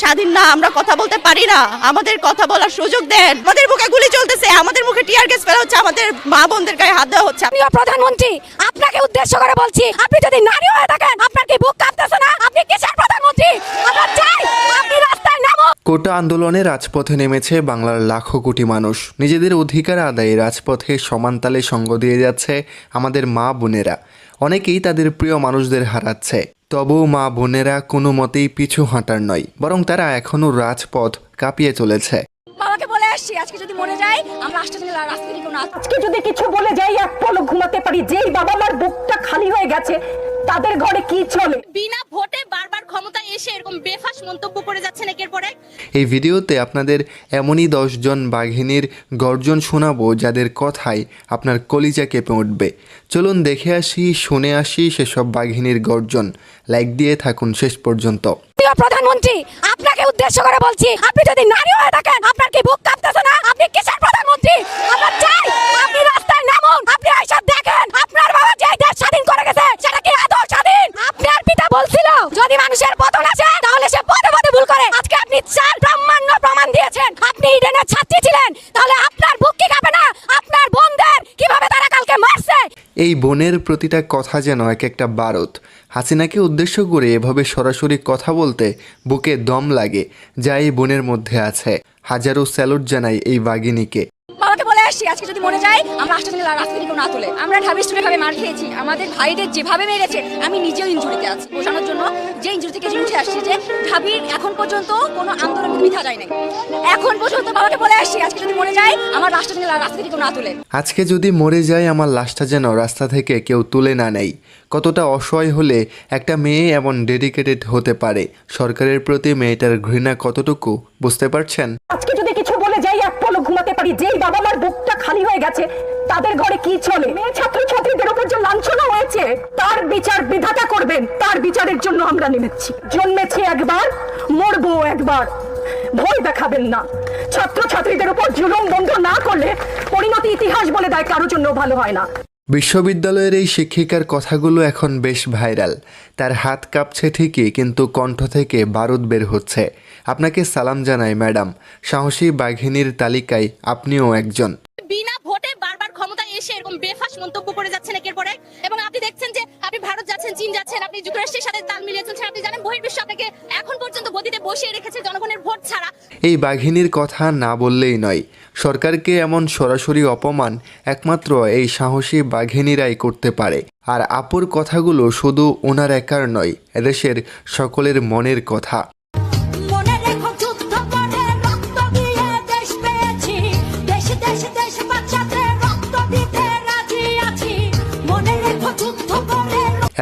স্বাধীন না, আমরা কথা বলতে পারি না, আমাদের কথা বলার সুযোগ দেন। আমাদের বুকে গুলি চলতেছে, আমাদের মুখে টিয়ার গ্যাস ফেলা হচ্ছে, আমাদের মা বোনদের গায়ে হাত দেওয়া হচ্ছে। প্রিয় প্রধানমন্ত্রী, আপনাকে উদ্দেশ্য করে বলছি, আপনি যদি নারী হয়ে থাকেন, আপনার কি বুক কাঁপতেছে না? আপনি কিসের প্রধানমন্ত্রী? আমরা চাই আপনি রাস্তায় নামুন। কোটা আন্দোলনে রাজপথে নেমেছে বাংলার লাখো কোটি মানুষ। নিজেদের অধিকার আদায়ে রাজপথে সমানতালে সঙ্গ দিয়ে যাচ্ছে আমাদের মা বোনেরা। অনেকেই তাদের প্রিয় মানুষদের হারাচ্ছে, তবুও মা বোনেরা কোনো মতেই পিছু হাঁটার নয়, বরং তারা এখনও রাজপথ কাঁপিয়ে চলেছে। বাবাকে বলে আসছি, আজকে যদি মরে যাই আমরা রাস্তা থেকে না, আজকে যদি কিছু বলে যাই এক পলক ঘুমাতে পারি। যেই বাবা মার বুকটা খালি হয়ে গেছে তাদের ঘরে কি চলে? বিনা ভোটে বারবার ক্ষমতায় এসে এরকম বেফাস মন্তব্য করে যাচ্ছেন একের পর এক। এই ভিডিওতে আপনাদের এমনই 10 জন বাঘিনীর গর্জন শোনাবো যাদের কথায় আপনার কলিজা কেঁপে উঠবে। চলুন দেখে আসি, শুনে আসি সেসব বাঘিনীর গর্জন। লাইক দিয়ে থাকুন শেষ পর্যন্ত। প্রিয় প্রধানমন্ত্রী, আপনাকে উদ্দেশ্য করে বলছি, আপনি যদি নারী হয়ে থাকেন, আপনার কি বুক কাঁপতেছে না? আপনি কিসের প্রধানমন্ত্রী? আমরা চাই আপনি রাস্তায় নামুন। আপনি এসব দেখেন, আপনার বাবা যে দেশ স্বাধীন করে গেছে সেটা কি আদৌ স্বাধীন? আপনার পিতা বলছিল যদি মানুষের পতন আসে তাহলে সে পদে পদে ভুল করে। আজকে আপনি 4 ব্রাহ্মণ্য প্রমাণ দিয়েছেন। আপনি ইডেনের ছাত্রী ছিলেন, তাহলে আপনার বুক কি কাঁপে না? আপনার বোনদের কিভাবে তারা কালকে মারছে? এই বোনের প্রতিটা কথা যেন এক একটা বারুদ। হাসিনাকে উদ্দেশ্য করে এভাবে সরাসরি কথা বলতে বুকে দম লাগে, যা এই বোনের মধ্যে আছে। হাজারো স্যালুট জানাই এই বাঘিনীকে। বাবাকে বলে আসছি, আজকে যদি মরে যাই আমরা রাস্তা থেকে না তুলে। আমরা ঢাবি স্টুডে ভাবে মার খেয়েছি, আমাদের ভাইদের যেভাবে মেরেছে, আমি নিজেও ইনজুরিতে আছি। বোঝানোর জন্য যে ইনজুরি থেকে উঠে আসছি, যে ঢাবির এখন পর্যন্ত কোনো আন্দোলন মিথ্যা যায় নাই। এখন পর্যন্ত বাবাকে বলে আসছি, আজকে যদি মরে যাই আমার রাস্তা থেকে কেউ না তুলে। আজকে যদি মরে যায় আমার লাশটা যেন রাস্তা থেকে কেউ তুলে না নেয়। কতটা অসহায় হলে একটা মেয়ে এমন ডেডিকেটেড হতে পারে? সরকারের প্রতি মেয়েটার ঘৃণা কতটুকু বুঝতে পারছেন? আজকে যদি কিছু বলে যাই এক পলক ঘুমাতে পারি। যেই বাবা মার বুকটা খালি হয়ে গেছে তাদের ঘরে কি চলে? মেয়ে ছাত্র ছাত্রীদের উপর যে লাঞ্ছনা হয়েছে তার বিচার বিধাতা করবেন। তার বিচারের জন্য আমরা নেমেছি। জন্মেছি একবার, মরবো একবার, ভয় দেখাবেন না। ছাত্র ছাত্রীদের উপর জুলুম বন্ধ না করলে পরিণতি ইতিহাস বলে দেয় কারোর জন্য ভালো হয় না। বিশ্ববিদ্যালয়ের এই শিক্ষিকার কথাগুলো এখন বেশ ভাইরাল। তার হাত কাঁপছে ঠিকই, কিন্তু কণ্ঠ থেকে বারুদ বের হচ্ছে। আপনাকে সালাম জানাই ম্যাডাম। সাহসী বাঘিনীর তালিকায় আপনিও একজন। বিনা ভোটে বারবার ক্ষমতায় এসে এরকম বেফাস মন্তব্য করে যাচ্ছেন একের পর এক। এবং আপনি দেখছেন যে আপনি ভারত যাচ্ছেন, চীন যাচ্ছেন, আপনি যুক্তরাষ্ট্রের সাথে তাল মিলিয়ে চলছেন। আপনি জানেন বহির্বিশ্ব আপনাকে এখন পর্যন্ত গদিতে বসিয়ে রেখেছে জনগণের ভোট ছাড়া। এই বাঘিনীর কথা না বললেই নয়। সরকারকে এমন সরাসরি অপমান একমাত্র এই সাহসী বাঘিনীরাই করতে পারে। আর আপুর কথাগুলো শুধু ওনার একার নয়, এদেশের সকলের মনের কথা।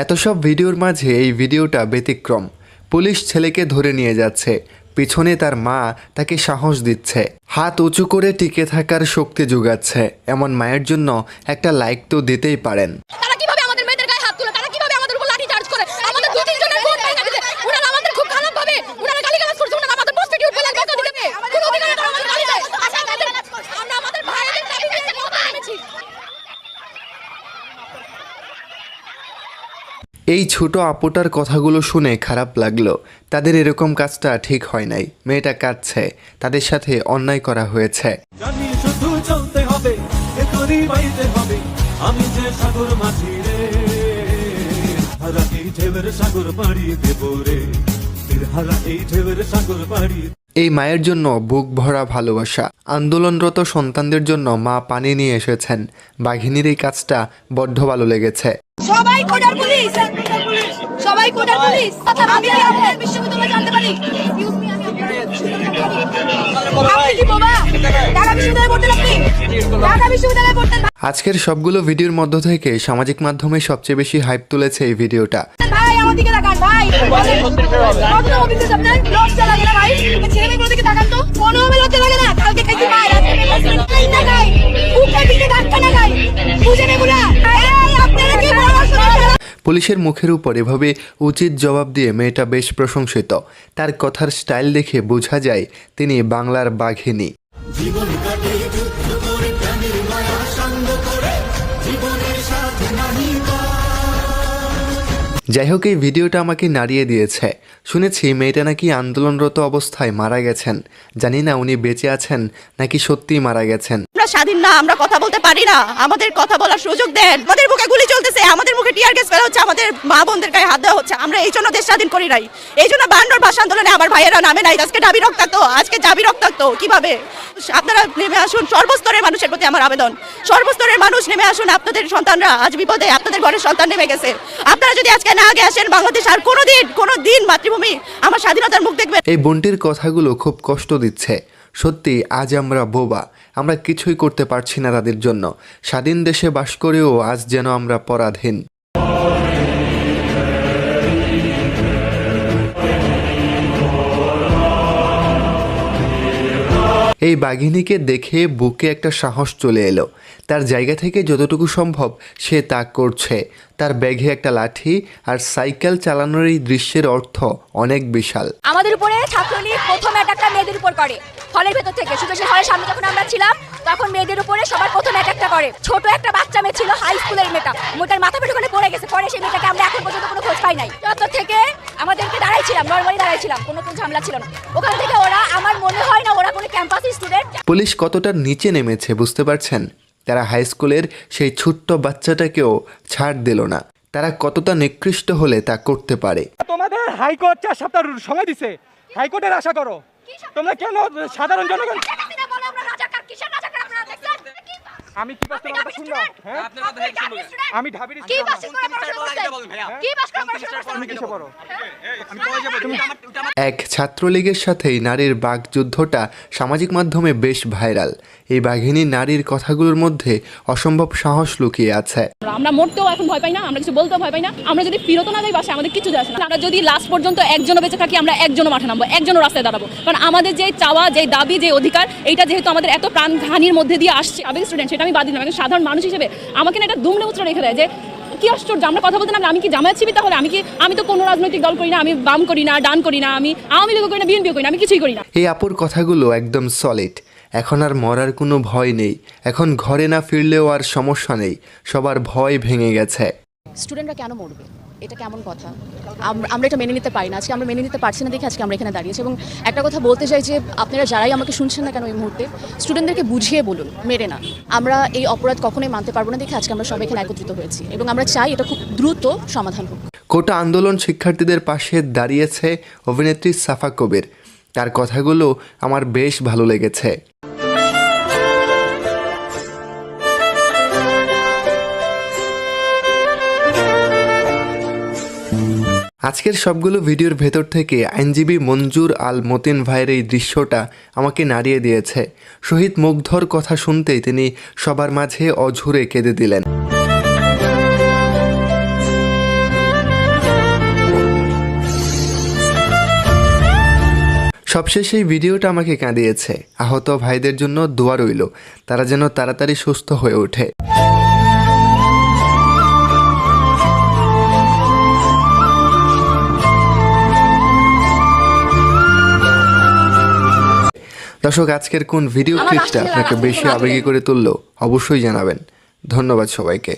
এত সব ভিডিওর মাঝে এই ভিডিওটা ব্যতিক্রম। পুলিশ ছেলেকে ধরে নিয়ে যাচ্ছে, পিছনে তার মা তাকে সাহস দিচ্ছে, হাত উঁচু করে টিকে থাকার শক্তি যোগাচ্ছে। এমন মায়ের জন্য একটা লাইক তো দিতেই পারেন। তারা কিভাবে আমাদের মেয়েদের গায়ে হাত তুলে, তারা কিভাবে আমাদের উপর লাঠি চার্জ করে, আমাদের 2-3 জনের ভোট হয়ে গেছে। ওনারা আমাদের খুব খারাপ ভাবে, ওনারা গালিগালাজ করছে, ওনারা আমাদের প্রসিকিউট করে বকা দিবে। কোনো অধিকার নেই আমাদের গালি দেয়। আমরা আমাদের ভাইদের দাবি করতে নেমেছি। এই ছোট আপুটার কথাগুলো শুনে খারাপ লাগলো। তাদের এরকম কাজটা ঠিক হয় নাই। মেয়েটা কাঁদছে, তাদের সাথে অন্যায় করা হয়েছে। জানি শুধু চলতে হবে, এখনই বাইতে হবে। আমি যে সাগর মাঝি রে, হারা এই ঢেউয়ের সাগর পাড়ি দেব রে, হারা এই ঢেউয়ের সাগর পাড়ি। এই মায়ের জন্য বুক ভরা ভালোবাসা। আন্দোলনরত সন্তানদের জন্য মা পানি নিয়ে এসেছেন। বাঘিনীর এই কাজটা বড্ড ভালো লেগেছে। সবাই কোডার পুলিশ, সবাই কোডার পুলিশ। আমি আপনাদের বিশ্ববিদ্যালয়ে জানতে পারি। আপনি কি বাবা ঢাকা বিশ্ববিদ্যালয়ে পড়তেন? আপনি ঢাকা বিশ্ববিদ্যালয়ে পড়তেন? আজকের সবগুলো ভিডিওর মধ্য থেকে সামাজিক মাধ্যমে সবচেয়ে বেশি হাইপ তুলেছে এই ভিডিওটা। ভাই আমার দিকে তাকান ভাই। কত অফিসে আপনার লজ্জা লাগে না ভাই? ছেলে মেয়েগুলো দিকে তাকান তো, কোনো লজ্জা লাগে না? কালকে খাইতে মার, আজকে পেপার না খাই, বুকে পিঠে ধাক্কা না খাই, বুঝে নেবুলা। এই আপনারা কি পড়াশোনা করেন? পুলিশের মুখের উপর এভাবে উচিত জবাব দিয়ে মেয়েটা বেশ প্রশংসিত। তার কথার স্টাইল দেখে বোঝা যায় তিনি বাংলার বাঘিনী। যাই হোক, এই ভিডিওটা আমাকে নাড়িয়ে দিয়েছে। শুনেছি মেয়েটা নাকি আন্দোলনরত অবস্থায় মারা গেছেন। জানি না উনি বেঁচে আছেন নাকি সত্যিই মারা গেছেন। আমরা স্বাধীন না, আমরা কথা বলতে পারি না, আমাদের কথা বলার সুযোগ দেন। আমাদের বুকে গুলি চলতেছে, আমাদের মুখে টিয়ার গ্যাস ফেলা হচ্ছে, আমাদের মা বোনদের গায়ে হাত দেওয়া হচ্ছে। আমরা এই জন্য দেশ স্বাধীন করি নাই, এই জন্য 52 ভাষা আন্দোলনে আমার ভাইয়েরা নামে নাই। আজকে দাবি রক্তাক্ত, আজকে দাবি রক্তাক্ত কিভাবে? আপনারা নেমে আসুন, সর্বস্তরের মানুষের প্রতি আমার আবেদন, সর্বস্তরের মানুষ নেমে আসুন। আপনাদের সন্তানরা আজ বিপদে, আপনাদের ঘরের সন্তান নেমে গেছে। আপনারা যদি আজকে না আগে আসেন, বাংলাদেশ আর কোনোদিন মাতৃভূমি আমার স্বাধীনতার মুখ দেখবে। এই বোনটির কথাগুলো খুব কষ্ট দিচ্ছে। সত্যি আজ আমরা বোবা, আমরা কিছুই করতে পারছি না তাদের জন্য। স্বাধীন দেশে বাস করেও আজ যেন আমরা পরাধীন। এই বাঘিনীকে দেখে বুকে একটা সাহস চলে এলো। তার জায়গা থেকে যতটুকু সম্ভব সে তা করছে। তার ব্যাগে একটা লাঠি আর সাইকেল চালানোর এই দৃশ্যের অর্থ অনেক বিশাল। আমাদের উপরে ছাত্রলীগ প্রথম অ্যাটাকটা মেয়েদের উপর করে, হলের ভেতর থেকে। শুধু সে হলের সামনে যখন আমরা ছিলাম তখন মেয়েদের উপরে সবার প্রথম অ্যাটাকটা করে। ছোট একটা বাচ্চা মেয়ে ছিল, হাই স্কুলের মেয়েটার মাথা পেটে ওখানে পড়ে গেছে। পরে সেই মেয়েটাকে আমরা এখন পর্যন্ত কোনো খোঁজ পাই নাই। তত থেকে আমাদেরকে দাঁড়াইছিলাম, নর্মালি দাঁড়াইছিলাম, কোনো ঝামেলা ছিল না। ওখান থেকে ওরা, আমার মনে হয় না ওরা কোনো ক্যাম্পাস স্টুডেন্ট। পুলিশ কতটা নিচে নেমেছে বুঝতে পারছেন? তারা হাই স্কুলের সেই ছোট্ট বাচ্চাটাকেও ছাড় দিল না। তারা কতটা নিকৃষ্ট হলে তা করতে পারে। তোমাদের হাইকোর্ট 4 সপ্তাহ সময় দিছে, হাইকোর্টের আশা করো। তোমরা কেন সাধারণ জনগণ? আমি কি করতে পারবো শুনলো? হ্যাঁ, আমি ঢাবির কি বাস করে পড়াশোনা করতে? কি বাস করে পড়াশোনা করতে? তুমি কিসে পড়ো? এক ছাত্রলীগের সাথেই নারীর বাকযুদ্ধটা সামাজিক মাধ্যমে বেশ ভাইরাল। এই বাঘিনী নারীর কথাগুলোর মধ্যে অসম্ভব সাহস লুকিয়ে আছে। আমরা মরতেও এখন ভয় পাই না, আমরা কিছু বলতেও ভয় পাই না। আমরা যদি ফিরতো না যাই বাসায়, আমাদের কিছু যায় আসে না। আমরা যদি লাস্ট পর্যন্ত একজনও বেঁচে থাকি, আমরা একজনও মাঠে নামবো, একজনও রাস্তায় দাঁড়াবো। কারণ আমাদের যে চাওয়া, যে দাবি, যে অধিকার, এইটা যেহেতু আমাদের এত প্রাণঘানির মধ্যে দিয়ে আসছে। আমি স্টুডেন্ট, সেটা আমি বাদ দিলাম। কিন্তু সাধারণ মানুষ হিসেবে আমাকে না এটা দুমড়ে মুচড়ে রেখে দেয় যে কি আশ্চর্য, আমরা কথা বলতে না, আমি কি জামায়াত শিবির? তাহলে আমি তো কোনো রাজনৈতিক দল করি না, আমি বাম করি না, ডান করি না, আমি আওয়ামী লীগ করি না, বিএনপি করি না, আমি কিছুই করি না। এই আপুর কথাগুলো একদম সলিড। এখন আর মরার কোনো ভয় নেই। এখন ঘরে না ফিরলেও আর সমস্যা নেই। সবার ভয় ভেঙে গেছে। স্টুডেন্টরা কেন মরবে? এটা কেমন কথা? আমরা এটা মেনে নিতে পারি না। আজকে আমরা মেনে নিতে পারছি না দেখে আজকে আমরা এখানে দাঁড়িয়েছি। এবং একটা কথা বলতে চাই যে আপনারা যারাই আমাকে শুনছেন না কেন এই মুহূর্তে, স্টুডেন্টদেরকে বুঝিয়ে বলুন, মেরে না। আমরা এই অপরাধ কখনোই মানতে পারবো না দেখে আজকে আমরা সবাই এখানে একত্রিত হয়েছি এবং আমরা চাই এটা খুব দ্রুত সমাধান হোক। কোটা আন্দোলন শিক্ষার্থীদের পাশে দাঁড়িয়েছে অভিনেত্রী সাফা কবির। তার কথাগুলো আমার বেশ ভালো লেগেছে। আজকের সবগুলো ভিডিওর ভেতর থেকে আইনজীবী মঞ্জুর আল মতিন ভাইয়ের এই দৃশ্যটা আমাকে নাড়িয়ে দিয়েছে। শহীদ মুগ্ধর কথা শুনতেই তিনি সবার মাঝে অঝরে কেঁদে দিলেন। সবশেষে এই ভিডিওটা আমাকে কাঁদিয়েছে। আহত ভাইদের জন্য দোয়া রইল, তারা যেন তাড়াতাড়ি সুস্থ হয়ে ওঠে। দর্শক, আজকের কোন ভিডিও ক্লিপটা আপনাকে বেশি আবেগী করে তুললো অবশ্যই জানাবেন। ধন্যবাদ সবাইকে।